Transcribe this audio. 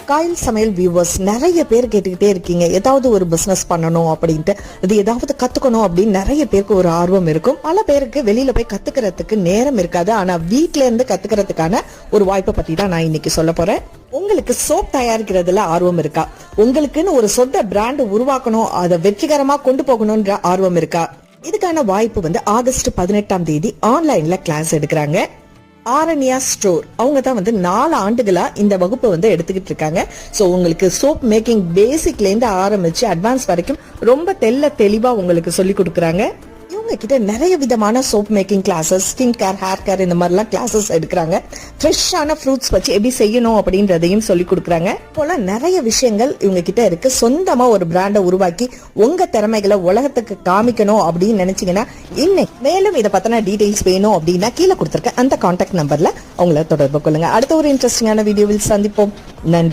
Coil சமையல் viewers நிறைய பேர் கேட்டுக்கிட்டே இருக்கீங்க, ஏதாவது ஒரு பிசினஸ் பண்ணணும் அப்படின்ட்டு, அது ஏதாவது கத்துக்கணும் அப்படின்னு நிறைய பேருக்கு ஒரு ஆர்வம் இருக்கும். பல பேருக்கு வெளியில போய் கத்துக்கிறதுக்கு நேரம் இருக்காது. ஆனா வீட்ல இருந்து கத்துக்கிறதுக்கான ஒரு வாய்ப்பை பத்தி தான் நான் இன்னைக்கு சொல்ல போறேன். உங்களுக்கு சோப் தயாரிக்கிறதுல ஆர்வம் இருக்கா? உங்களுக்குன்னு ஒரு சொந்த பிராண்ட் உருவாக்கணும், அதை வெற்றிகரமா கொண்டு போகணும்ன்ற ஆர்வம் இருக்கா? இதுக்கான வாய்ப்பு ஆகஸ்ட் 18ஆம் தேதி ஆன்லைன்ல கிளாஸ் எடுக்கிறாங்க. ஆரண்யா ஸ்டோர் அவங்க தான் 4 ஆண்டுகளா இந்த வகுப்பு எடுத்துக்கிட்டு இருக்காங்க. சோ உங்களுக்கு சோப் மேக்கிங் பேசிக்ல இருந்து ஆரம்பிச்சு அட்வான்ஸ் வரைக்கும் ரொம்ப தெளிவா உங்களுக்கு சொல்லி கொடுக்கறாங்க. இவங்க கிட்ட நிறைய விதமான soap making classes, skin care, hair care இந்த மாதிரிலாம் கிளாஸஸ் எடுக்கிறாங்க. ஃப்ரெஷ்ஷான ஃப்ரூட்ஸ் வச்சு எப்படி செய்யணும் அப்படின்றதையும் சொல்லி கொடுக்குறாங்க. போல நிறைய விஷயங்கள் இவங்க கிட்ட இருக்கு. சொந்தமா ஒரு பிராண்டை உருவாக்கி உங்க திறமைகளை உலகத்துக்கு காமிக்கணும் அப்படின்னு நினைச்சீங்கன்னா இன்னைக்கு மேலும் இதை பத்தின டீடைல்ஸ் வேணும் அப்படின்னா கீழே கொடுத்துருக்க அந்த கான்டாக்ட் நம்பர்ல அவங்கள தொடர்பு கொள்ளுங்க. அடுத்த ஒரு இன்ட்ரெஸ்டிங்கான வீடியோவில் சந்திப்போம். நன்றி.